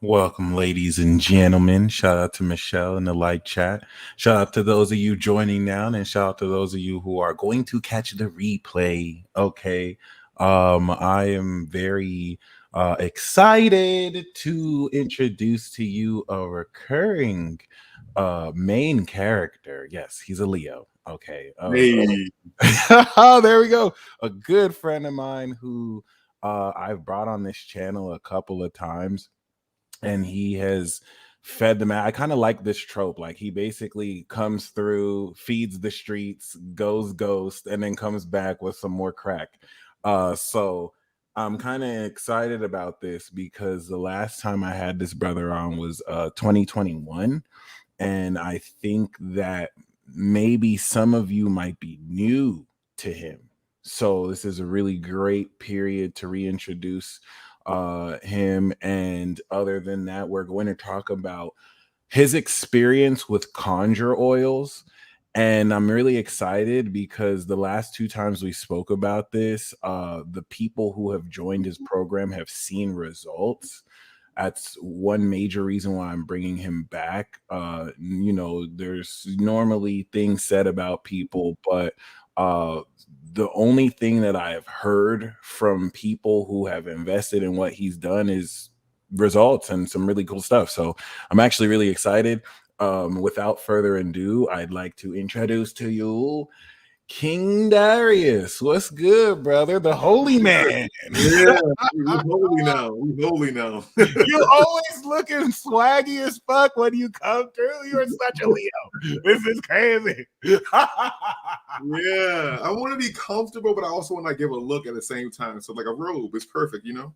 Welcome, ladies and gentlemen. Shout out to Michelle in the live chat. Shout out to those of you joining now, and shout out to those of you who are going to catch the replay. Okay. I am very excited to introduce to you a recurring main character. Yes, he's a Leo. Okay. Hey. There we go. A good friend of mine who I've brought on this channel a couple of times, and he has fed them out. I kind of like this trope. Like, he basically comes through, feeds the streets, goes ghost, and then comes back with some more crack. So I'm kind of excited about this because the last time I had this brother on was 2021. And I think that maybe some of you might be new to him. So this is a really great period to reintroduce him. And other than that, we're going to talk about his experience with conjure oils. And I'm really excited because the last two times we spoke about this, the people who have joined his program have seen results. That's one major reason why I'm bringing him back. There's normally things said about people, but the only thing that I have heard from people who have invested in what he's done is results and some really cool stuff. So I'm actually really excited. Without further ado, I'd like to introduce to you King Darius. What's good, brother? The holy man. Yeah, we're holy now. We're holy now. You're always looking swaggy as fuck when you come through. You're such a Leo. This is crazy. Yeah, I want to be comfortable, but I also want to give a look at the same time. So like a robe is perfect, you know?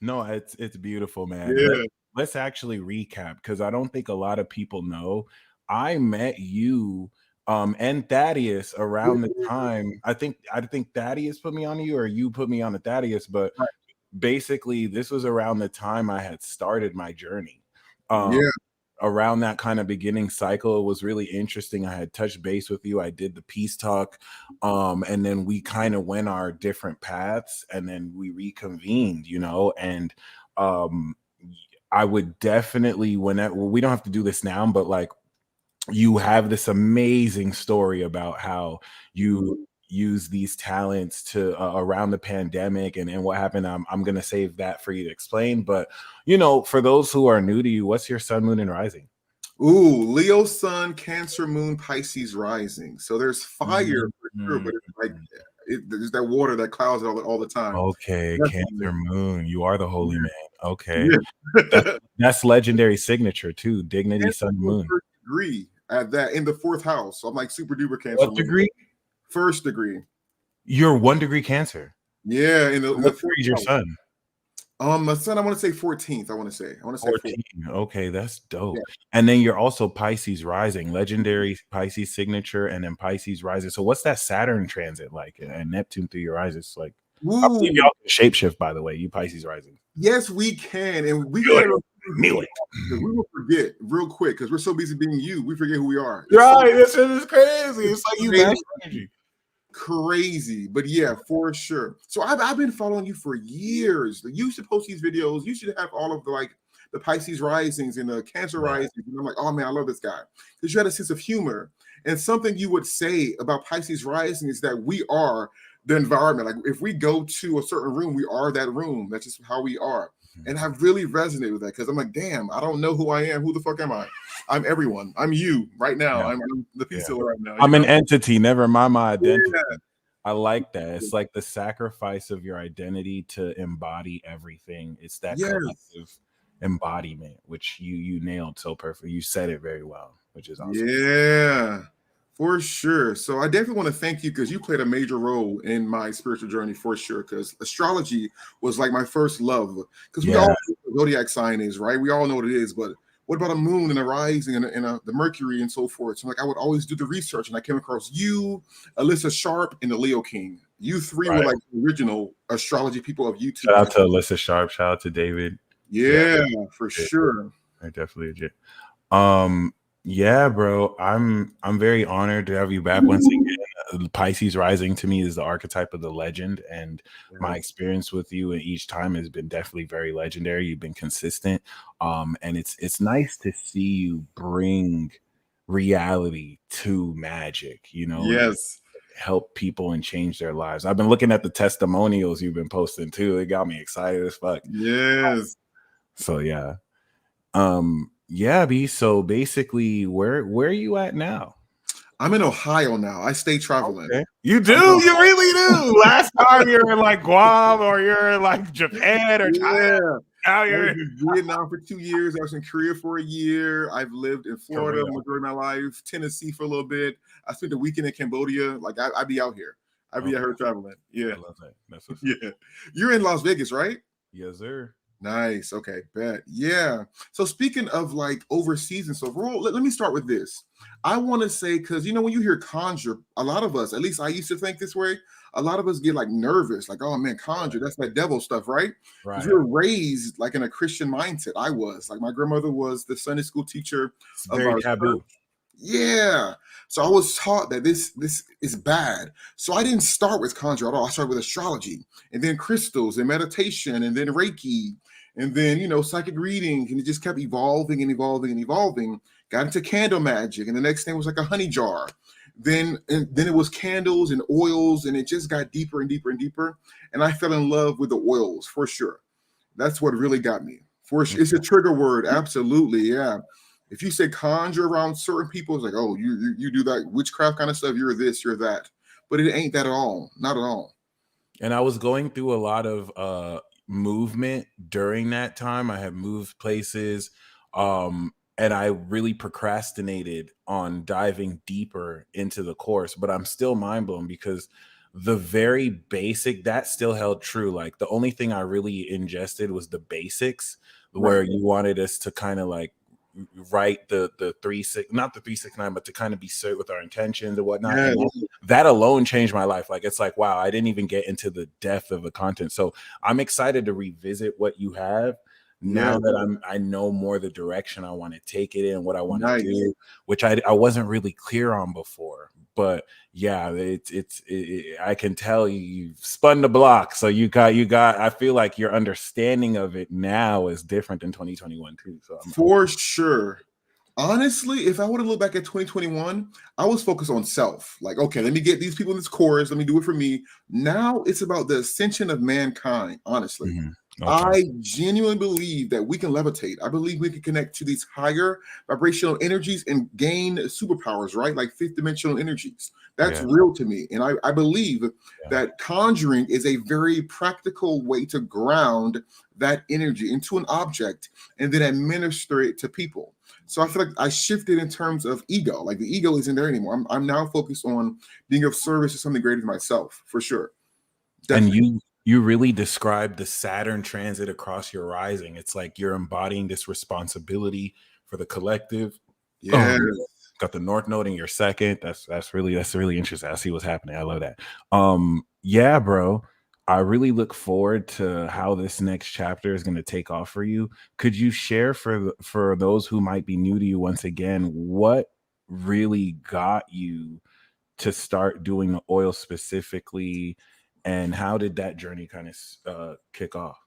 No, it's beautiful, man. Yeah. Let's actually recap, because I don't think a lot of people know. I met you and Thaddeus around the time. I think Thaddeus put me on you, or you put me on to Thaddeus, but Right. basically this was around the time I had started my journey. Yeah. Around that kind of beginning cycle, it was really interesting. I had touched base with you. I did the peace talk, and then we kind of went our different paths, and then we reconvened, and I would definitely, whenever, we don't have to do this now, but like, you have this amazing story about how you use these talents to around the pandemic and what happened. I'm going to save that for you to explain. But, for those who are new to you, what's your sun, moon, and rising? Ooh, Leo sun, Cancer moon, Pisces rising. So there's fire for sure, but it's like there's that water that clouds it all the time. Okay, Definitely. Cancer moon. You are the holy man. Okay. Yeah. That's legendary signature too. Dignity, Cancer sun, moon. first degree at that in the fourth house. So I'm like super duper Cancer What moon. degree? First degree. You're 1 degree Cancer. Yeah, in the What fourth degree is your house. sun? My son, I want to say 14th. I want to say 14. Okay, that's dope. Yeah. And then you're also Pisces rising, legendary Pisces signature, and then Pisces rising. So what's that Saturn transit like, and Neptune through your rises? Like, I believe y'all can shapeshift, by the way, you Pisces rising. Yes, we can, and we knew it. We will forget real quick because we're so busy being you. We forget who we are. Right, this is crazy. It's like you master energy. Crazy, but yeah, for sure. So I've been following you for years. You used to post these videos. You should have all of the Pisces risings and the Cancer risings. And I'm like, oh man, I love this guy because you had a sense of humor. And something you would say about Pisces rising is that we are the environment. Like if we go to a certain room, we are that room. That's just how we are. And I've really resonated with that because I'm like, damn, I don't know who I am. Who the fuck am I? I'm everyone. I'm you right now. Yeah. I'm the peace healer right now. I'm an entity. Never mind my identity. Yeah. I like that. It's like the sacrifice of your identity to embody everything. It's that collective embodiment, which you nailed so perfect. You said it very well, which is awesome. Yeah, for sure. So I definitely want to thank you because you played a major role in my spiritual journey for sure. Because astrology was like my first love. Because we all know what the zodiac sign is, right? We all know what it is, but what about a moon and a rising and the Mercury and so forth? So like I would always do the research, and I came across you, Alyssa Sharp, and the Leo King. You three were like the original astrology people of YouTube. Shout out to Alyssa Sharp. Shout out to David. Yeah, for sure. I definitely legit. Yeah, bro. I'm very honored to have you back once again. Pisces rising to me is the archetype of the legend, and my Yes. experience with you and each time has been definitely very legendary. You've been consistent, and it's nice to see you bring reality to magic. You know, Yes. help people and change their lives. I've been looking at the testimonials you've been posting too. It got me excited as fuck. Yes. So yeah. Yeah, B. So basically, where are you at now? I'm in Ohio now. I stay traveling. Okay. You do, I'm in you Ohio. really do. Last time you're in like Guam or you're in like Japan or China. Yeah. Now I was you're in Vietnam for 2 years. I was in Korea for a year. I've lived in Florida Korea. majority of my life, Tennessee for a little bit. I spent a weekend in Cambodia. Like I be out here. I be out Okay. here traveling. Yeah. I love that. That's what's Yeah. You're in Las Vegas, right? yes, sir. Nice. Okay. Bet. Yeah. So speaking of like overseas and so forth, let me start with this. I want to say, because when you hear conjure, a lot of us, at least I used to think this way, a lot of us get like nervous, like, oh man, conjure, that's that devil stuff, right? Because we Right. were raised like in a Christian mindset. I was like, my grandmother was the Sunday school teacher It's of very our church. taboo. Yeah. So I was taught that this is bad. So I didn't start with conjure at all. I started with astrology and then crystals and meditation and then Reiki and then psychic reading, and it just kept evolving and evolving and evolving. Got into candle magic, and the next thing was like a honey jar. Then it was candles and oils, and it just got deeper and deeper and deeper. And I fell in love with the oils for sure. That's what really got me. For sure. It's a trigger word, absolutely. Yeah. If you say conjure around certain people, it's like, oh, you do that witchcraft kind of stuff. You're this, you're that. But it ain't that at all. Not at all. And I was going through a lot of movement during that time. I had moved places, and I really procrastinated on diving deeper into the course, but I'm still mind blown because the very basic that still held true. Like the only thing I really ingested was the basics, Right. where you wanted us to kind of like write the 3 6, not the 3 6 9, but to kind of be certain with our intentions and whatnot. Yeah. And that alone changed my life. Like it's like, wow, I didn't even get into the depth of the content. So I'm excited to revisit what you have Yeah. now that I know more the direction I want to take it in, what I want to Nice. do, which I wasn't really clear on before. But yeah, I can tell you've spun the block. So you got I feel like your understanding of it now is different than 2021 too. So For sure. Honestly, if I would have looked back at 2021, I was focused on self. Like, okay, let me get these people in this chorus. Let me do it for me. Now it's about the ascension of mankind, honestly. okay. I genuinely believe that we can levitate. I believe we can connect to these higher vibrational energies and gain superpowers, right? Like fifth dimensional energies. That's Yeah. real to me. And I believe Yeah. that conjuring is a very practical way to ground that energy into an object and then administer it to people. So I feel like I shifted in terms of ego. Like the ego isn't there anymore. I'm now focused on being of service to something greater than myself, for sure. Definitely. And you really described the Saturn transit across your rising. It's like you're embodying this responsibility for the collective. Yeah. Got the North Node in your second. That's really interesting. I see what's happening. I love that. Yeah, bro. I really look forward to how this next chapter is going to take off for you. Could you share for those who might be new to you once again, what really got you to start doing the oil specifically, and how did that journey kind of kick off?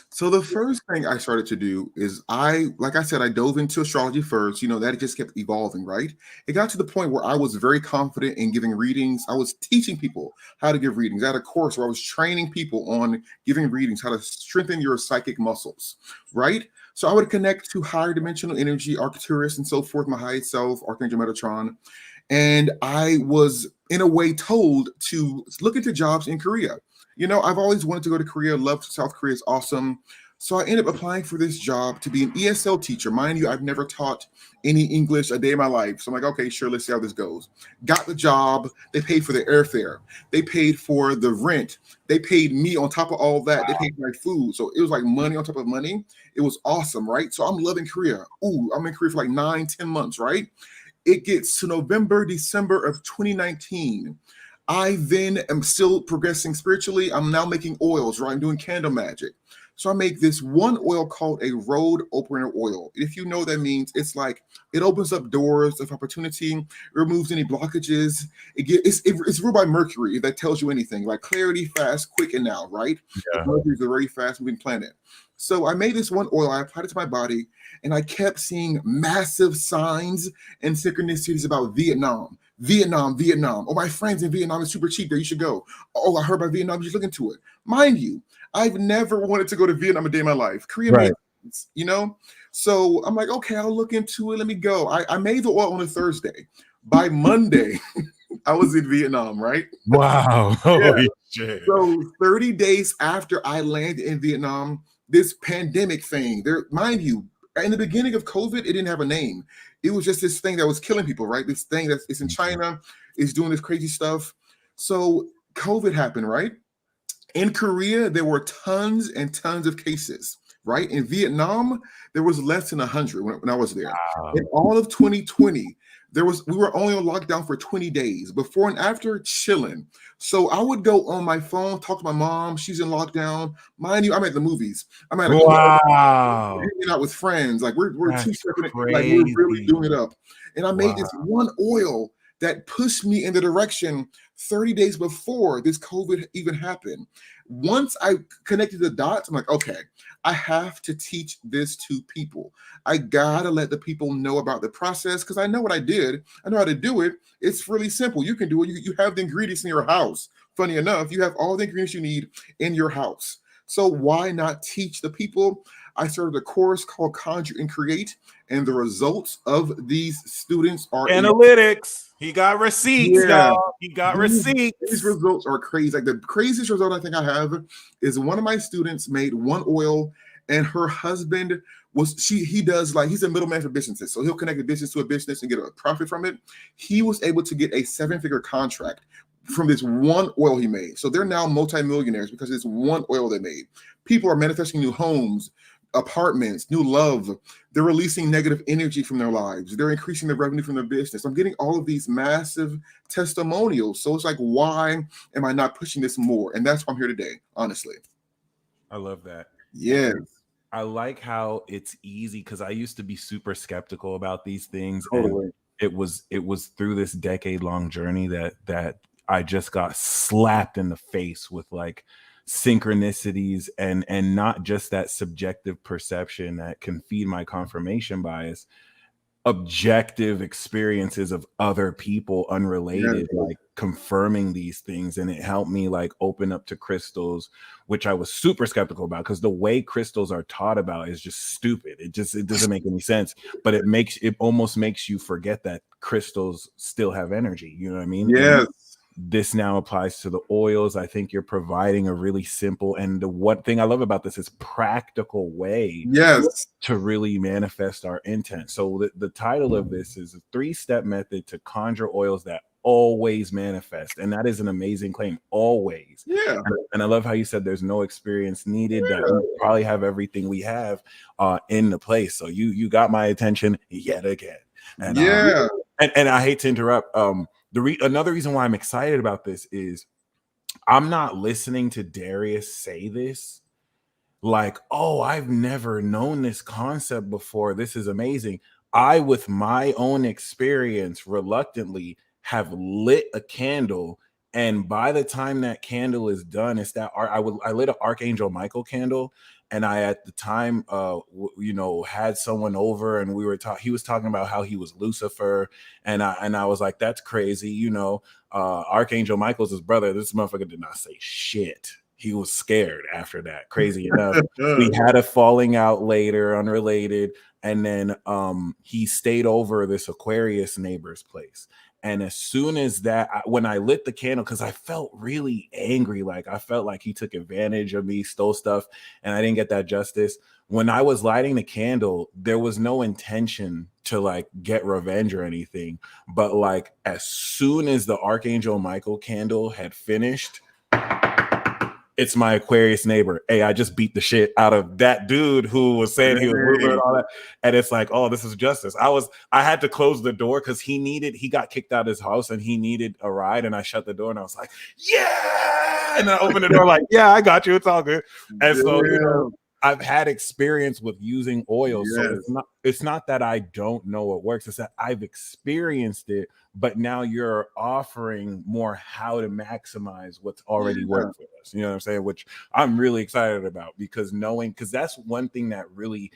So the first thing I started to do is like I said, I dove into astrology first. That just kept evolving, right? It got to the point where I was very confident in giving readings. I was teaching people how to give readings. I had a course where I was training people on giving readings, how to strengthen your psychic muscles, right? So I would connect to higher dimensional energy, Arcturus and so forth, my highest self, Archangel Metatron. And I was, in a way, told to look into jobs in Korea. I've always wanted to go to Korea, love South Korea, is awesome. So I ended up applying for this job to be an ESL teacher. Mind you, I've never taught any English a day in my life. So I'm like, okay, sure, let's see how this goes. Got the job. They paid for the airfare. They paid for the rent. They paid me on top of all that. They paid for my food. So it was like money on top of money. It was awesome, right? So I'm loving Korea. Ooh, I'm in Korea for like 9-10 months, right? It gets to November, December of 2019. I then am still progressing spiritually. I'm now making oils, right? I'm doing candle magic. So I make this one oil called a road opener oil. If you know what that means, it's like it opens up doors of opportunity, removes any blockages. It's ruled by Mercury, if that tells you anything, like clarity, fast, quick, and now, right? Yeah. Mercury is a very fast moving planet. So I made this one oil, I applied it to my body, and I kept seeing massive signs and synchronicities about Vietnam. Vietnam, Vietnam. Oh, my friends in Vietnam is super cheap there. You should go. Oh, I heard about Vietnam. You should look into it. Mind you, I've never wanted to go to Vietnam a day in my life. Korea made sense, you know? So I'm like, okay, I'll look into it. Let me go. I made the oil on a Thursday. By Monday, I was in Vietnam, right? Wow. Yeah. Holy shit. So 30 days after I landed in Vietnam, this pandemic thing, there, mind you, in the beginning of COVID, it didn't have a name. It was just this thing that was killing people, right? This thing that's in China, is doing this crazy stuff. So COVID happened, right? In Korea, there were tons and tons of cases, right? In Vietnam, there was less than 100 when I was there. Wow. In all of 2020, we were only on lockdown for 20 days, before and after, chilling. So I would go on my phone, talk to my mom. She's in lockdown. Mind you, I'm at the movies. I'm at a club, Wow. hanging out with friends. Like we're That's two separate, like crazy. we're really doing it up. And I made Wow. this one oil that pushed me in the direction 30 days before this COVID even happened. Once I connected the dots, I'm like, okay, I have to teach this to people. I gotta let the people know about the process, because I know what I did. I know how to do it. It's really simple. You can do it. You have the ingredients in your house. Funny enough, you have all the ingredients you need in your house. So why not teach the people? I started a course called Conjure and Create, and the results of these students are analytics. He got receipts, yeah. y'all. He got receipts. These results are crazy. Like the craziest result I think I have is one of my students made one oil, and her husband he does, like, he's a middleman for businesses. So he'll connect a business to a business and get a profit from it. He was able to get a 7-figure contract from this one oil he made. So they're now multimillionaires because it's one oil they made. People are manifesting new homes, apartments, new love. They're releasing negative energy from their lives. They're increasing the revenue from their business. I'm getting all of these massive testimonials. So it's like, why am I not pushing this more? And that's why I'm here today, honestly. I love that. Yes. I like how it's easy, because I used to be super skeptical about these things. Totally. And it was through this decade-long journey that I just got slapped in the face with like synchronicities and not just that subjective perception that can feed my confirmation bias, objective experiences of other people unrelated, like confirming these things. And it helped me like open up to crystals, which I was super skeptical about, because the way crystals are taught about is just stupid. It doesn't make any sense, but it almost makes you forget that crystals still have energy. You know what I mean? Yes. And this now applies to the oils. I think you're providing a really simple, and the one thing I love about this is practical way to really manifest our intent. So the title of this is a 3-step method to conjure oils that always manifest. And that is an amazing claim. Always. Yeah. And I love how you said there's no experience needed, that we probably have everything we have in the place. So you got my attention yet again. And and I hate to interrupt. Another reason why I'm excited about this is I'm not listening to Darius say this like, oh, I've never known this concept before. This is amazing. I, with my own experience, reluctantly have lit a candle. And by the time that candle is done, it's that I lit an Archangel Michael candle. And I, at the time, had someone over, and we were he was talking about how he was Lucifer. And I was like, that's crazy. Archangel Michael's his brother. This motherfucker did not say shit. He was scared after that. Crazy enough. We had a falling out later, unrelated. And then he stayed over this Aquarius neighbor's place. And as soon as that, when I lit the candle, because I felt really angry, like I felt like he took advantage of me, stole stuff, and I didn't get that justice. When I was lighting the candle, there was no intention to like get revenge or anything. But like as soon as the Archangel Michael candle had finished, it's my Aquarius neighbor. Hey, I just beat the shit out of that dude who was saying he was rude and all that. And it's like, oh, this is justice. I had to close the door because he got kicked out of his house and he needed a ride. And I shut the door and I was like, yeah. And then I opened the door like, yeah, I got you. It's all good. And so, I've had experience with using oils, so Yes. it's not that I don't know what works. It's that I've experienced it, but now you're offering more how to maximize what's already Yeah. worked for us. You know what I'm saying? Which I'm really excited about, because that's one thing that really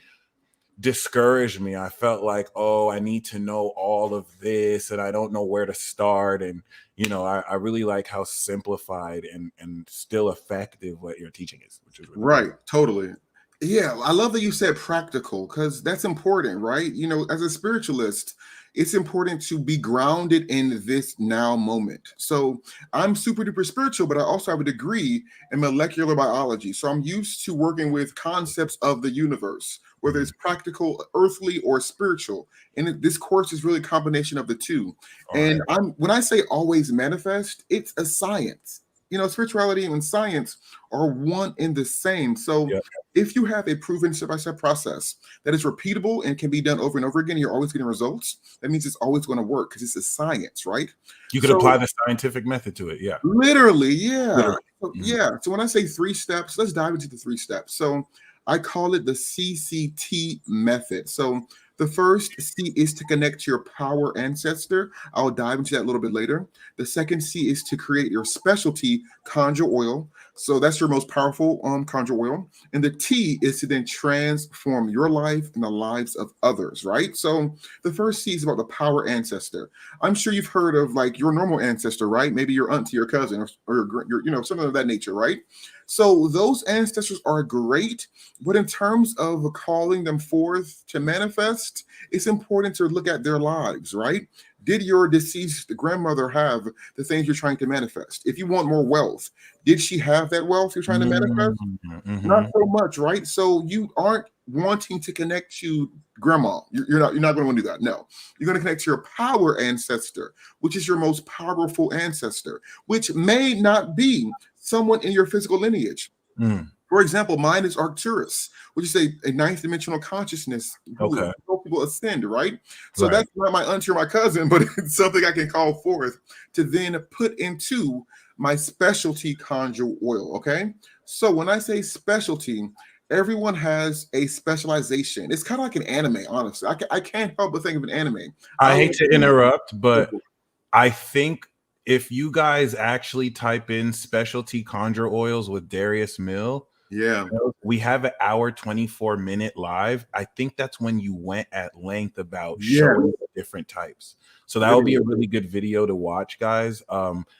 discouraged me. I felt like, oh, I need to know all of this and I don't know where to start. And I really like how simplified and still effective what you're teaching is, which is really Right. cool. Totally. Yeah. I love that you said practical, because that's important, right? As a spiritualist, it's important to be grounded in this now moment. So I'm super duper spiritual, but I also have a degree in molecular biology. So I'm used to working with concepts of the universe, whether it's Mhm. practical, earthly, or spiritual. And this course is really a combination of the two. All And right. when I say always manifest, it's a science. Spirituality and science are one and the same. So Yep. if you have a proven step-by-step process that is repeatable and can be done over and over again, you're always getting results. That means it's always going to work, because it's a science, right? You could So apply the scientific method to it. Yeah. literally, yeah. Literally. Mhm. So when I say 3 steps, let's dive into the 3 steps. So I call it the CCT method. So the first C is to connect to your power ancestor. I'll dive into that a little bit later. The second C is to create your specialty conjure oil. So that's your most powerful conjure oil. And the T is to then transform your life and the lives of others, right? So the first C is about the power ancestor. I'm sure you've heard of like your normal ancestor, right? Maybe your auntie, your cousin, or your something of that nature, right? So those ancestors are great, but in terms of calling them forth to manifest, it's important to look at their lives, right? Did your deceased grandmother have the things you're trying to manifest? If you want more wealth, did she have that wealth you're trying to manifest? Not Mhm. so much, right? So you aren't wanting to connect to grandma. You're not going to want to do that. No, you're going to connect to your power ancestor, which is your most powerful ancestor, which may not be someone in your physical lineage. Mm. For example, mine is Arcturus, which is a ninth dimensional consciousness who Okay. help people ascend, right? So Right. that's not my auntie or my cousin, but it's something I can call forth to then put into my specialty conjure oil. Okay. So when I say specialty, everyone has a specialization. It's kind of like an anime, honestly. I can't help but think of an anime. I I hate love to anime. interrupt, but I think if you guys actually type in specialty conjure oils with Darius Mill, Yeah. we have an hour 24-minute live. I think that's when you went at length about Yeah. showing the different types. So that will be Literally. a really good video to watch, guys.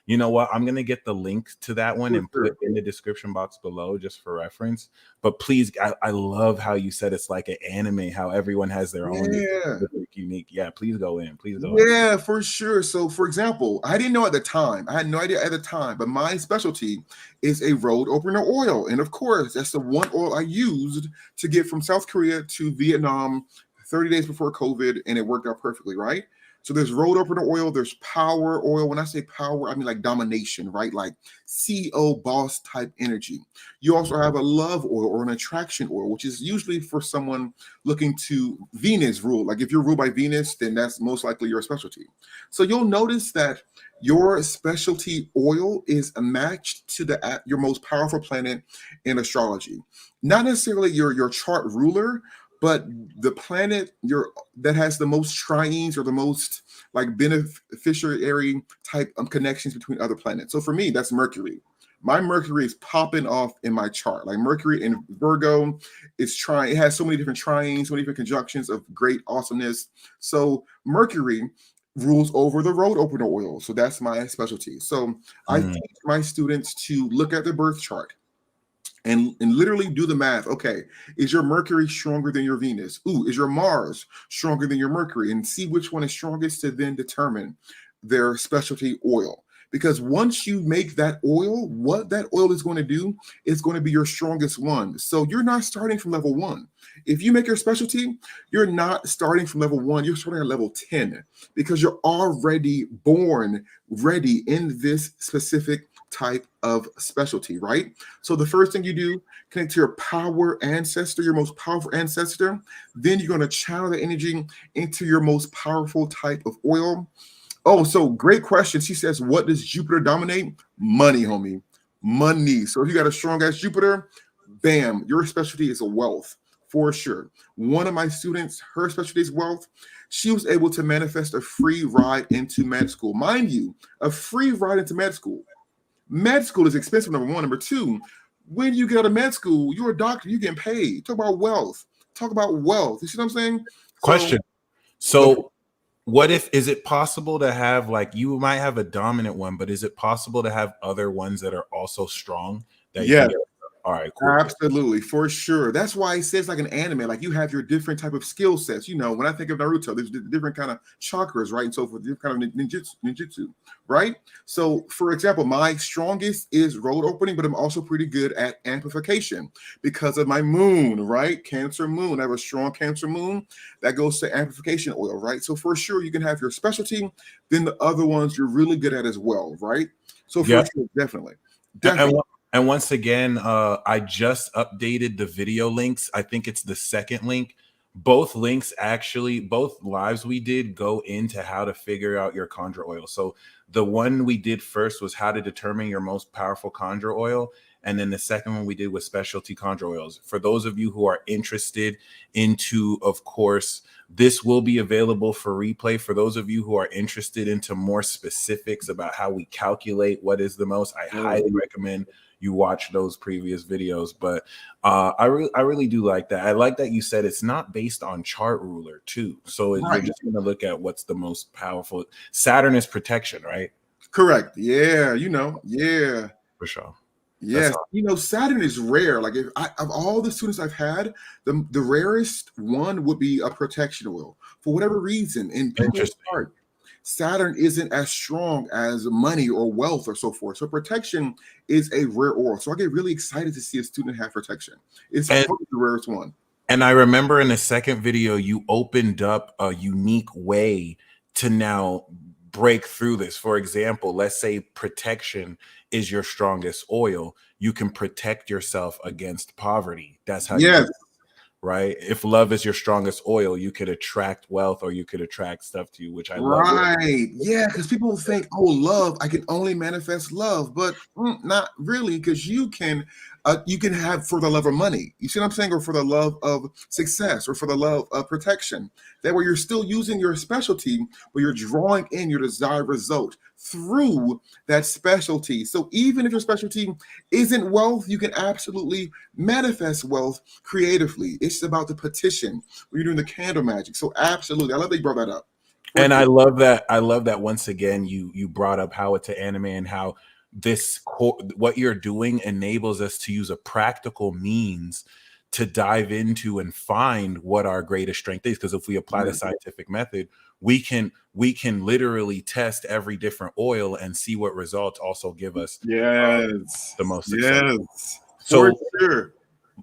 You know what? I'm gonna get the link to that one For and put sure. it in the description box below just for reference. But please, I love how you said it's like an anime, how everyone has their own Yeah. specific, unique. Yeah, please go in. Please go in. Yeah, for sure. So, for example, I didn't know at the time. I had no idea at the time, but my specialty is a road opener oil. And of course, that's the one oil I used to get from South Korea to Vietnam 30 days before COVID, and it worked out perfectly, right? So there's road opener oil, there's power oil. When I say power, I mean like domination, right? Like CEO boss type energy. You also have a love oil or an attraction oil, which is usually for someone looking to Venus rule. Like if you're ruled by Venus, then that's most likely your specialty. So you'll notice that your specialty oil is matched to your most powerful planet in astrology. Not necessarily your chart ruler, but the planet that has the most trines or the most like beneficiary type of connections between other planets. So for me, that's Mercury. My Mercury is popping off in my chart. Like Mercury in Virgo, it has so many different trines, so many different conjunctions of great awesomeness. So Mercury rules over the road opener oil. So that's my specialty. So I Mm. teach my students to look at the birth chart and literally do the math. Okay, is your Mercury stronger than your Venus? Ooh, is your Mars stronger than your Mercury? And see which one is strongest to then determine their specialty oil. Because once you make that oil, what that oil is going to do is going to be your strongest one. So you're not starting from level 1. If you make your specialty, you're not starting from level 1. You're starting at level 10 because you're already born ready in this specific type of specialty, right? So the first thing you do, connect to your power ancestor, your most powerful ancestor. Then you're going to channel the energy into your most powerful type of oil. Oh, so great question. She says, what does Jupiter dominate? Money, homie. Money. So if you got a strong ass Jupiter, bam, your specialty is a wealth for sure. One of my students, her specialty is wealth. She was able to manifest a free ride into med school. Mind you, a free ride into med school. Med school is expensive, number one. Number two, when you get out of med school, you're a doctor, you're getting paid. Talk about wealth. Talk about wealth. You see what I'm saying? Question. So what if, is it possible to have, like, you might have a dominant one, but is it possible to have other ones that are also strong that you can get? All right, cool. Absolutely, for sure. That's why it says like an anime, like you have your different type of skill sets. You know, when I think of Naruto, there's different kind of chakras, right? And so forth, different kind of ninjutsu, right? So, for example, my strongest is road opening, but I'm also pretty good at amplification because of my moon, right? Cancer moon. I have a strong Cancer moon that goes to amplification oil, right? So for sure, you can have your specialty, then the other ones you're really good at as well, right? So for sure, definitely. And once again, I just updated the video links. I think it's the second link. Both links, actually, both lives we did go into how to figure out your Conjure oil. So the one we did first was how to determine your most powerful Conjure oil. And then the second one we did was specialty Conjure oils. For those of you who are interested into, of course, this will be available for replay. For those of you who are interested into more specifics about how we calculate what is the most, I highly recommend you watch those previous videos. But I really do like that. I like that you said it's not based on chart ruler too. So you're just going to look at what's the most powerful. Saturn is protection, right? Correct. Yeah. You know. Yeah. For sure. Yes. You know, Saturn is rare. Like of all the students I've had, the rarest one would be a protection oil for whatever reason. In people's heart, Saturn isn't as strong as money or wealth or so forth. So protection is a rare oil. So I get really excited to see a student have protection. It's probably the rarest one. And I remember in the second video, you opened up a unique way to now break through this. For example, let's say protection is your strongest oil. You can protect yourself against poverty. That's how you, right? If love is your strongest oil, you could attract wealth or you could attract stuff to you, which I love. Right. Yeah, because people think, oh, love, I can only manifest love, but not really, because you can have for the love of money. You see what I'm saying? Or for the love of success or for the love of protection. That way you're still using your specialty, but you're drawing in your desired result through that specialty. So even if your specialty isn't wealth, you can absolutely manifest wealth creatively. It's about the petition when you're doing the candle magic. So absolutely, I love that you brought that up. And I love that once again you brought up how it's an anime and how this what you're doing enables us to use a practical means to dive into and find what our greatest strength is. Because if we apply the scientific method, we can literally test every different oil and see what results also give us the most success. So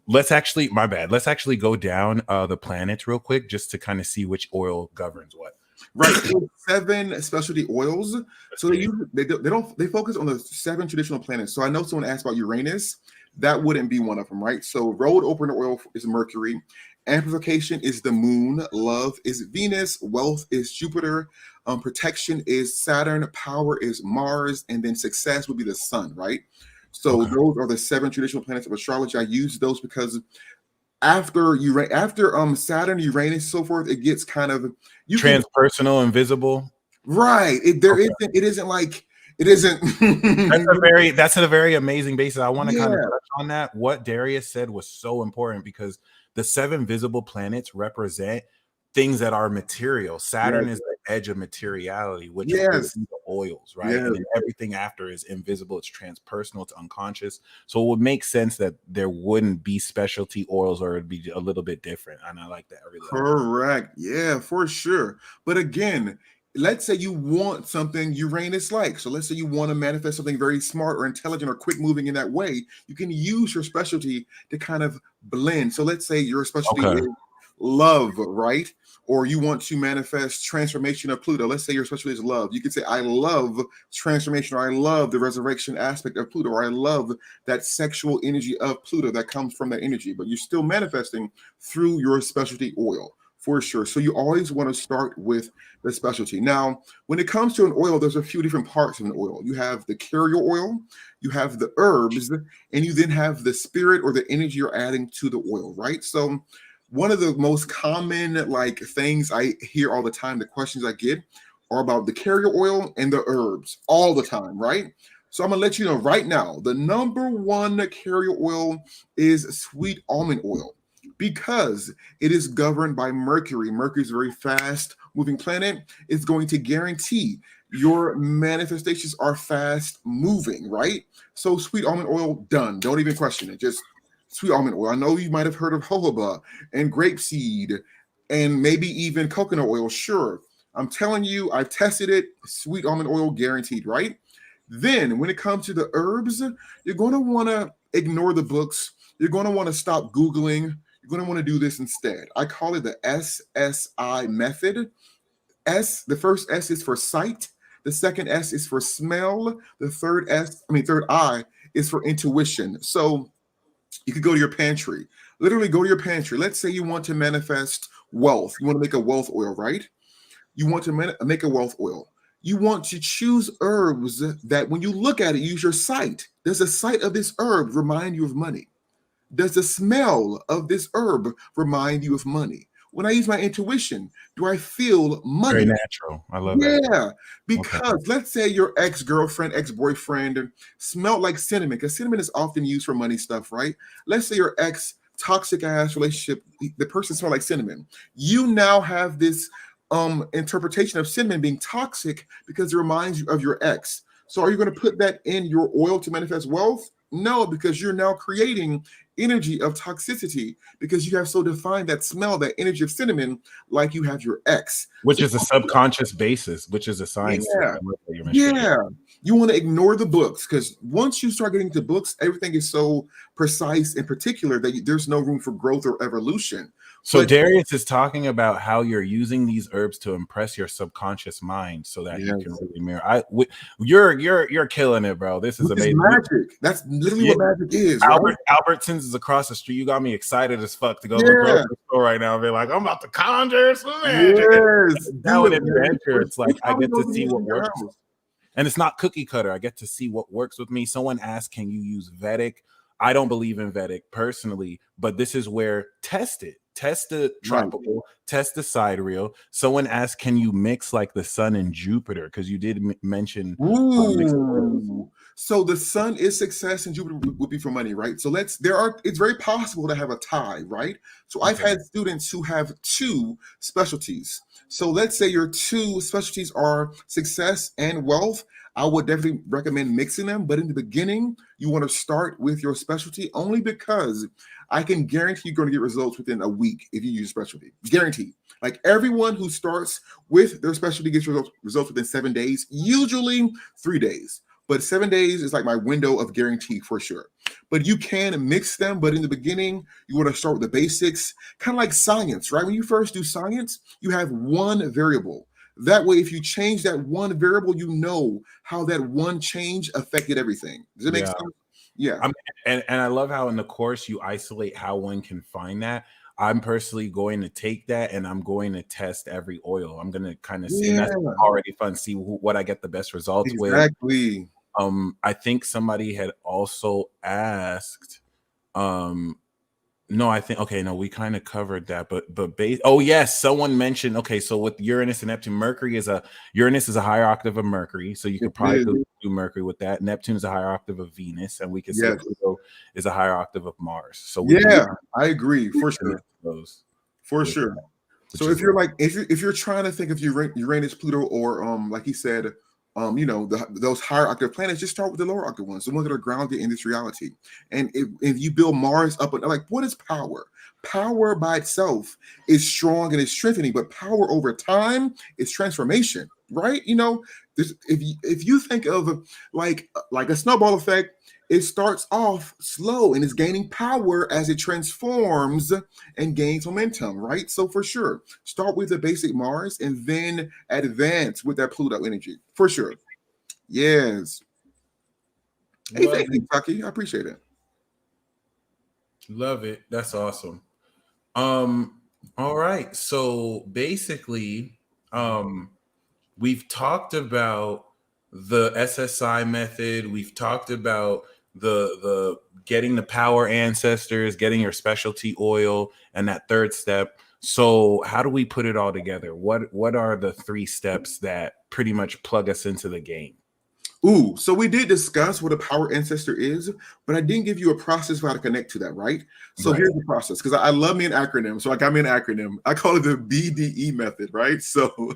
let's actually, let's actually go down the planets real quick just to kind of see which oil governs what. Right, so 7 specialty oils. So they focus on the 7 traditional planets. So I know someone asked about Uranus. That wouldn't be one of them, right? So road opener oil is Mercury, amplification is the moon, love is Venus, wealth is Jupiter, protection is Saturn, power is Mars, and then success would be the sun, right? So those are the 7 traditional planets of astrology. I use those because after Saturn, Uranus, so forth, it gets kind of transpersonal, invisible. Right. It isn't. That's a very amazing basis. I want to kind of touch on that. What Darius said was so important because the 7 visible planets represent things that are material. Saturn is the edge of materiality, which is the oils, right? And then everything after is invisible, it's transpersonal, it's unconscious. So it would make sense that there wouldn't be specialty oils, or it'd be a little bit different. And I like that. I really correct. Yeah, for sure. But again, let's say you want something Uranus-like. So let's say you want to manifest something very smart or intelligent or quick moving in that way. You can use your specialty to kind of blend. So let's say your specialty is love, right? Or you want to manifest transformation of Pluto. Let's say your specialty is love. You could say, I love transformation, or I love the resurrection aspect of Pluto, or I love that sexual energy of Pluto that comes from that energy, but you're still manifesting through your specialty oil. For sure. So you always want to start with the specialty. Now, when it comes to an oil, there's a few different parts of an oil. You have the carrier oil, you have the herbs, and you then have the spirit or the energy you're adding to the oil, right? So one of the most common like things I hear all the time, the questions I get are about the carrier oil and the herbs all the time, right? So I'm gonna let you know right now, the number one carrier oil is sweet almond oil because it is governed by Mercury. Mercury is a very fast moving planet. It's going to guarantee your manifestations are fast moving, right? So sweet almond oil, done. Don't even question it. Just sweet almond oil. I know you might have heard of jojoba and grapeseed and maybe even coconut oil. Sure. I'm telling you, I've tested it. Sweet almond oil guaranteed, right? Then when it comes to the herbs, you're going to want to ignore the books. You're going to want to stop Googling. You're going to want to do this instead. I call it the SSI method. The first S is for sight. The second S is for smell. The third I is for intuition. So you could go to your pantry. Literally go to your pantry. Let's say you want to manifest wealth. You want to make a wealth oil, right? You want to make a wealth oil. You want to choose herbs that when you look at it, use your sight. Does the sight of this herb remind you of money? Does the smell of this herb remind you of money? When I use my intuition, do I feel Very money? natural. I love that. Yeah, Okay. because let's say your ex-girlfriend, ex-boyfriend smelled like cinnamon, because cinnamon is often used for money stuff, right? Let's say your ex toxic ass relationship, the person smelled like cinnamon. You now have this interpretation of cinnamon being toxic because it reminds you of your ex. So are you going to put that in your oil to manifest wealth? No, because you're now creating energy of toxicity because you have so defined that smell, that energy of cinnamon, like you have your ex. Which So is a subconscious basis, which is a science to it. yeah, I love that you mentioned it. yeah. You want to ignore the books because once you start getting to books, everything is so precise and particular that there's no room for growth or evolution. So But Darius is talking about how you're using these herbs to impress your subconscious mind so that you yes, can really mirror. You're killing it, bro. This is which is amazing. magic. That's literally Yeah, what magic is, right? Albertsons is across the street. You got me excited as fuck to go to the Yeah. grocery store right now and be like, I'm about to conjure some magic. Yes. Now Do an it. adventure. It's like Which I probably get to knows see in what your works. house. And it's not cookie cutter. I get to see what works with me. Someone asked, can you use Vedic? I don't believe in Vedic personally, but this is where test it. Test the Right. tropical, test the sidereal. Someone asked, can you mix like the sun and Jupiter? Because you did mention mixed oils. Ooh. So the sun is success and Jupiter would be for money, right? So it's very possible to have a tie, right? So I've Okay. had students who have two specialties. So let's say your two specialties are success and wealth. I would definitely recommend mixing them, but in the beginning, you want to start with your specialty only because I can guarantee you're going to get results within a week if you use specialty. Guaranteed. Like everyone who starts with their specialty gets results within 7 days, usually 3 days. But 7 days is like my window of guarantee for sure. But you can mix them. But in the beginning, you want to start with the basics, kind of like science, right? When you first do science, you have one variable. That way, if you change that one variable, you know how that one change affected everything. Does it make Yeah. sense? Yeah. And I love how in the course you isolate how one can find that. I'm personally going to take that and I'm going to test every oil. I'm going to kind of see, and Yeah. that's already fun. See what I get the best results with. Exactly. I think somebody had also asked, no, I think okay, no, we kind of covered that, but oh yes, someone mentioned okay, so with Uranus and Neptune, Uranus is a higher octave of Mercury, so you It could probably is. do Mercury with that. Neptune is a higher octave of Venus, and we could say Yes. Pluto is a higher octave of Mars. So we Yeah, I agree for can sure. mix those For with sure. that, which So is if you're like if you're trying to think of Uranus, Pluto, or like he said, those higher octave planets, just start with the lower octave ones, the ones that are grounded in this reality. And if you build Mars up, like what is power? Power by itself is strong and is strengthening, but power over time is transformation, right? If you think of like a snowball effect, it starts off slow and is gaining power as it transforms and gains momentum, right? So for sure, start with the basic Mars and then advance with that Pluto energy, for sure. Yes. Hey, love thank you, Taki. I appreciate it. love it. That's awesome. All right. So basically, we've talked about the SSI method. We've talked about the getting the power ancestors, getting your specialty oil, and that third step. So how do we put it all together? What are the three steps that pretty much plug us into the game? Ooh, so we did discuss what a power ancestor is, but I didn't give you a process for how to connect to that, right? So Right. here's the process, because I love me an acronym. So I got me an acronym. I call it the BDE method, right? So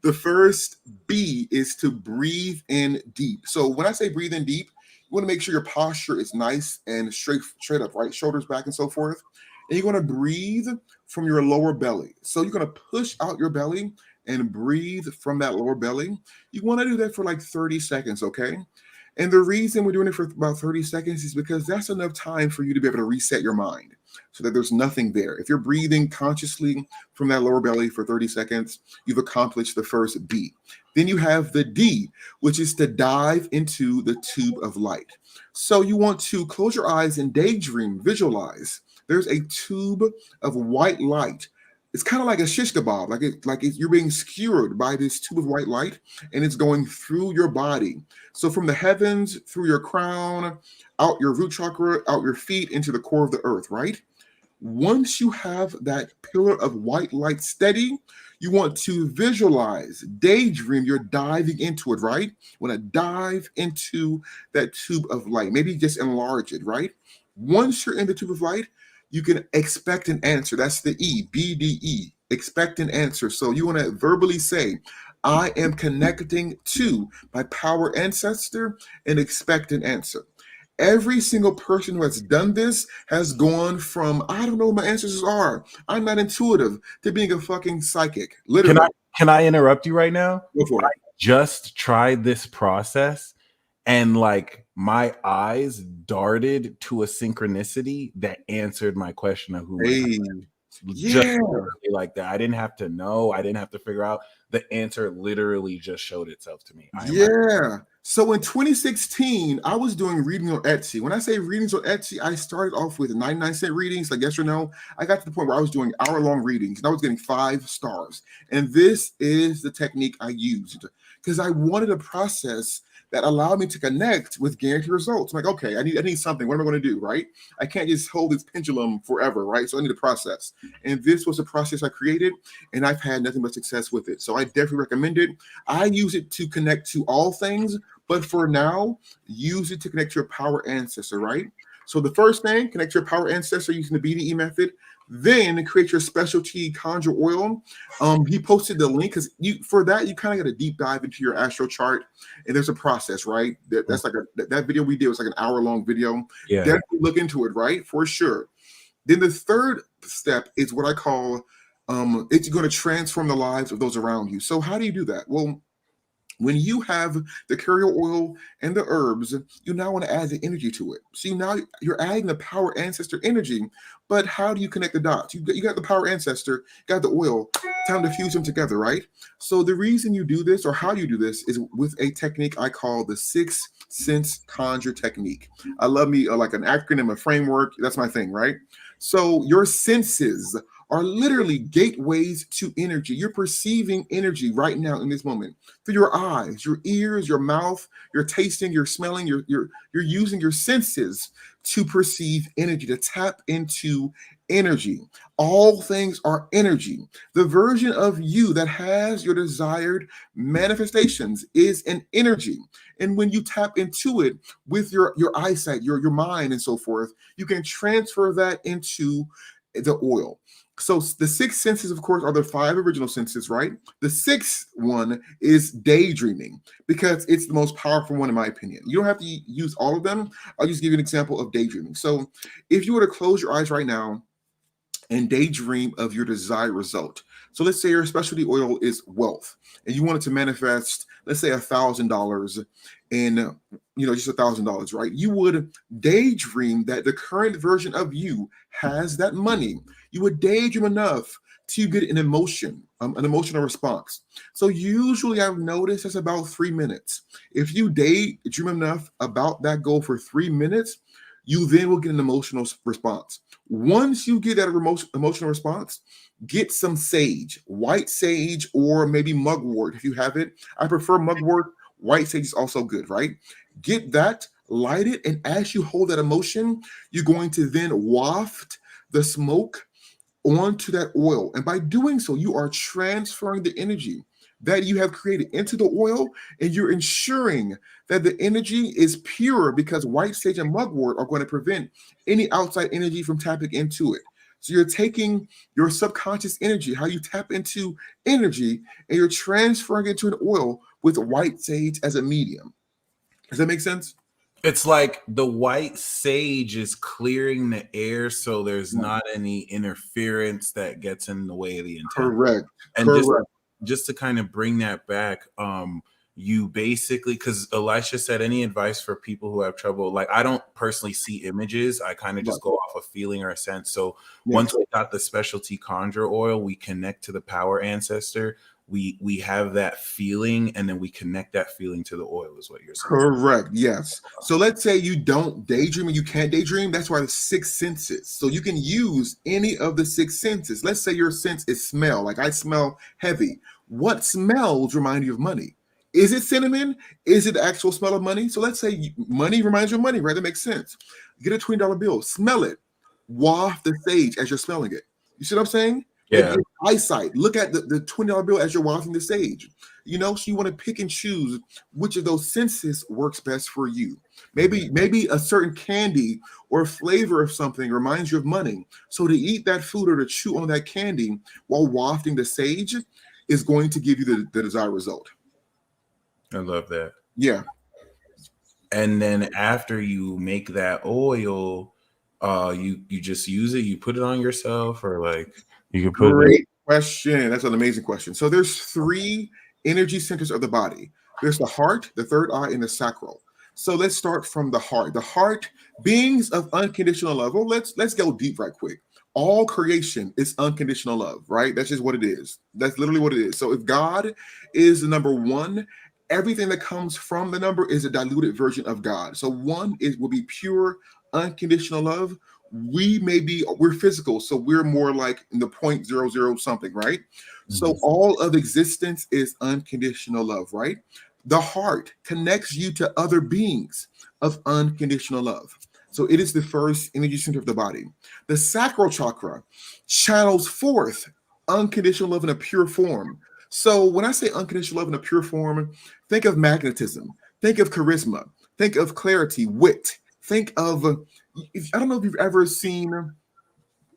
the first B is to breathe in deep. So when I say breathe in deep, you want to make sure your posture is nice and straight up, right? Shoulders back and so forth. And you're going to breathe from your lower belly. So you're going to push out your belly and breathe from that lower belly. You want to do that for like 30 seconds, okay? And the reason we're doing it for about 30 seconds is because that's enough time for you to be able to reset your mind so that there's nothing there. If you're breathing consciously from that lower belly for 30 seconds, you've accomplished the first B. Then you have the D, which is to dive into the tube of light. So you want to close your eyes and daydream, visualize. There's a tube of white light. It's kind of like a shish kebab, you're being skewered by this tube of white light, and it's going through your body. So from the heavens, through your crown, out your root chakra, out your feet, into the core of the earth, right? Once you have that pillar of white light steady, you want to visualize, daydream, you're diving into it, right? You want to dive into that tube of light. Maybe just enlarge it, right? Once you're in the tube of light, you can expect an answer. That's the E, BDE, expect an answer. So you want to verbally say, I am connecting to my power ancestor and expect an answer. Every single person who has done this has gone from, I don't know what my ancestors are, I'm not intuitive, to being a fucking psychic. Can I Literally. can I interrupt you right now? Go for I it. just tried this process and like my eyes darted to a synchronicity that answered my question of who my Hey. just Yeah. like that. I didn't have to know. I didn't have to figure out. The answer literally just showed itself to me. I am Yeah. So in 2016, I was doing reading on Etsy. When I say readings on Etsy, I started off with 99-cent readings, like yes or no. I got to the point where I was doing hour-long readings and I was getting 5 stars. And this is the technique I used because I wanted a process that allowed me to connect with guaranteed results. I'm like, okay, I need something. What am I going to do? Right? I can't just hold this pendulum forever, right? So I need a process. And this was a process I created, and I've had nothing but success with it. So I definitely recommend it. I use it to connect to all things, but for now, use it to connect to your power ancestor, right? So the first thing, connect to your power ancestor using the BDE method. Then create your specialty conjure oil. He posted the link because you for that you kind of got to deep dive into your astro chart, and there's a process, right? That's like that video we did was like an hour-long video. yeah. Definitely look into it, right? For sure. Then the third step is what I call it's going to transform the lives of those around you. So how do you do that? Well, when you have the carrier oil and the herbs, you now want to add the energy to it. See, now you're adding the power ancestor energy, but how do you connect the dots? You got the power ancestor, you got the oil, time to fuse them together, right? So the reason you do this or how you do this is with a technique I call the 6 sense conjure technique. I love me like an acronym, a framework. That's my thing, right? So your senses are literally gateways to energy. You're perceiving energy right now in this moment through your eyes, your ears, your mouth, you're tasting, you're smelling, you're using your senses to perceive energy, to tap into energy. All things are energy. The version of you that has your desired manifestations is an energy. And when you tap into it with your eyesight, your mind, and so forth, you can transfer that into the oil. So the 6 senses, of course, are the 5 original senses, right? The 6th one is daydreaming because it's the most powerful one, in my opinion. You don't have to use all of them. I'll just give you an example of daydreaming. So if you were to close your eyes right now and daydream of your desired result. So let's say your specialty oil is wealth and you want it to manifest, let's say $1,000 in, just $1,000, right? You would daydream that the current version of you has that money. You would daydream enough to get an emotional response. So usually I've noticed it's about 3 minutes. If you daydream enough about that goal for 3 minutes, you then will get an emotional response. Once you get that emotional response, get some sage, white sage, or maybe mugwort if you have it. I prefer mugwort. White sage is also good, right? Get that, light it, and as you hold that emotion, you're going to then waft the smoke onto that oil. And by doing so, you are transferring the energy that you have created into the oil, and you're ensuring that the energy is pure because white sage and mugwort are going to prevent any outside energy from tapping into it. So you're taking your subconscious energy, how you tap into energy, and you're transferring it into an oil with white sage as a medium. Does that make sense? It's like the white sage is clearing the air so there's Yeah. not any interference that gets in the way of the intent. Correct. And Correct. just to kind of bring that back, you basically, because Elisha said, any advice for people who have trouble? Like, I don't personally see images, I kind of Right. just go off a feeling or a sense. So Yeah. once we got the specialty conjure oil, we connect to the power ancestor, we have that feeling, and then we connect that feeling to the oil, is what you're saying. Correct. Yes. So let's say you don't daydream and you can't daydream. That's why the six senses. So you can use any of the six senses. Let's say your sense is smell. Like I smell heavy. What smells remind you of money? Is it cinnamon? Is it the actual smell of money? So let's say money reminds you of money, right? That makes sense. Get a $20 bill, smell it, waft the sage as you're smelling it. You see what I'm saying? Yeah. It's eyesight. Look at the $20 bill as you're wafting the sage. You know, so you want to pick and choose which of those senses works best for you. Maybe a certain candy or flavor of something reminds you of money. So to eat that food or to chew on that candy while wafting the sage is going to give you the desired result. I love that. Yeah. And then after you make that oil, you just use it, you put it on yourself, or like you can put Great question. That's an amazing question. So there's three energy centers of the body. There's the heart, the third eye, and the sacral. So let's start from the heart. The heart, beings of unconditional love. Well, let's go deep right quick. All creation is unconditional love, right? That's just what it is. That's literally what it is. So if God is the number one, everything that comes from the number is a diluted version of God. So one will be pure unconditional love. We're physical, so we're more like in the 0.00 something, right? So all of existence is unconditional love, right? The heart connects you to other beings of unconditional love. So it is the first energy center of the body. The sacral chakra channels forth unconditional love in a pure form. So when I say unconditional love in a pure form, think of magnetism, think of charisma, think of clarity, wit, think of I don't know if you've ever seen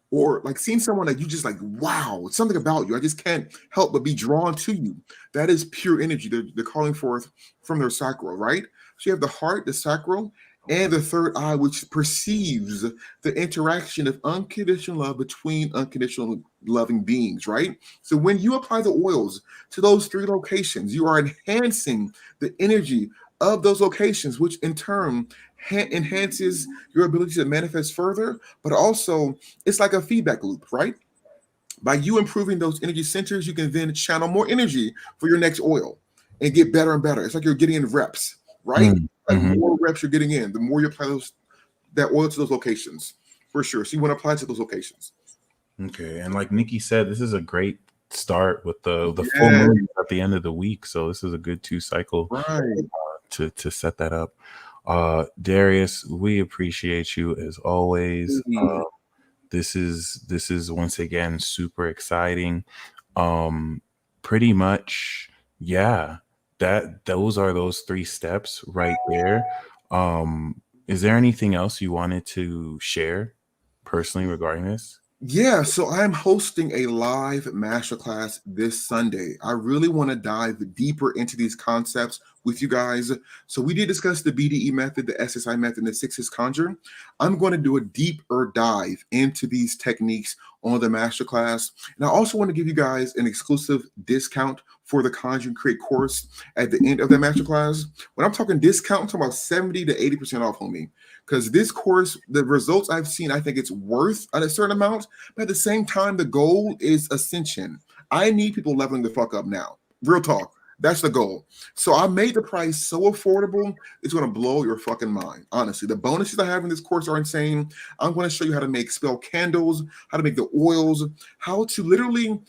or like seen someone that you just like, wow, something about you. I just can't help but be drawn to you. That is pure energy. They're calling forth from their sacral, right? So you have the heart, the sacral, and the third eye, which perceives the interaction of unconditional love between unconditional loving beings, right? So when you apply the oils to those three locations, you are enhancing the energy of those locations, which in turn enhances your ability to manifest further, but also it's like a feedback loop, right? By you improving those energy centers, you can then channel more energy for your next oil and get better and better. It's like you're getting in reps, right? Like more reps you're getting in, the more you apply that oil to those locations, for sure. So you want to apply to those locations. Okay, and like Nikki said, this is a great start with the full moon at the end of the week. So this is a good 2 cycle to set that up. Darius, we appreciate you as always. This is once again super exciting. Pretty much, yeah. Those are those 3 steps right there. Is there anything else you wanted to share personally regarding this? Yeah, so I'm hosting a live masterclass this Sunday. I really want to dive deeper into these concepts with you guys. So we did discuss the BDE method, the SSI method, and the 6S Conjure. I'm going to do a deeper dive into these techniques on the masterclass. And I also want to give you guys an exclusive discount for the Conjure and Create course at the end of the masterclass. When I'm talking discount, I'm talking about 70 to 80% off, homie. Because this course, the results I've seen, I think it's worth a certain amount. But at the same time, the goal is ascension. I need people leveling the fuck up now. Real talk. That's the goal. So I made the price so affordable, it's going to blow your fucking mind. Honestly, the bonuses I have in this course are insane. I'm going to show you how to make spell candles, how to make the oils, how to literally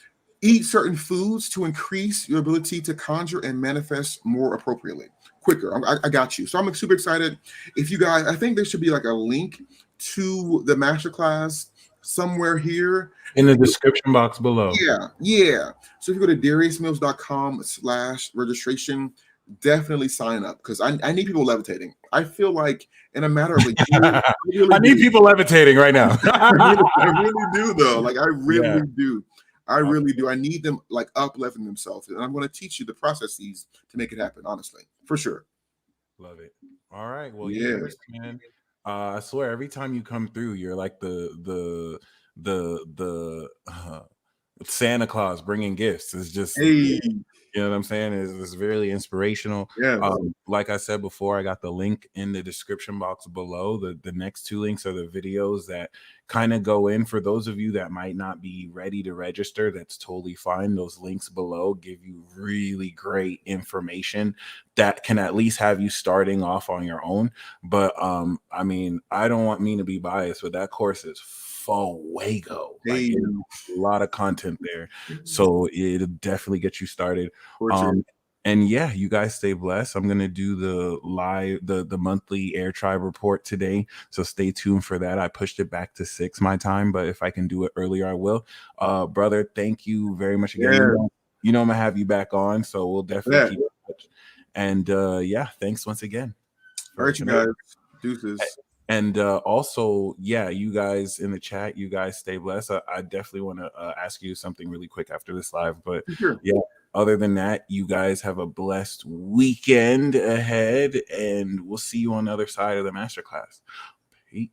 eat certain foods to increase your ability to conjure and manifest more appropriately, quicker. I got you. So I'm super excited. If you guys, I think there should be like a link to the masterclass somewhere here in the description box below. Yeah. So if you go to dariusmills.com/registration, definitely sign up because I need people levitating. I feel like in a matter of a year, I need people levitating right now. I really do though. Like I really do. I really do. I need them like uplifting themselves, and I'm going to teach you the processes to make it happen. Honestly, for sure. Love it. All right. Well, yeah, man. I swear, every time you come through, you're like the Santa Claus bringing gifts. It's just, you know what I'm saying? It's really inspirational. Yeah. Like I said before, I got the link in the description box below. The next two links are the videos that kind of go in for those of you that might not be ready to register. That's totally fine. Those links below give you really great information that can at least have you starting off on your own. But I mean, I don't want me to be biased, but that course is fuego. Like a lot of content there, so it'll definitely get you started. And yeah, you guys stay blessed. I'm gonna do the monthly Air Tribe report today, so stay tuned for that. I pushed it back to 6 my time, but if I can do it earlier, I will. Brother, thank you very much again. You know I'm gonna have you back on, so we'll definitely keep in touch. And yeah, thanks once again. All right, you guys. Deuces. And also, yeah, you guys in the chat, you guys stay blessed. I definitely want to ask you something really quick after this live. But yeah, other than that, you guys have a blessed weekend ahead, and we'll see you on the other side of the masterclass. Peace.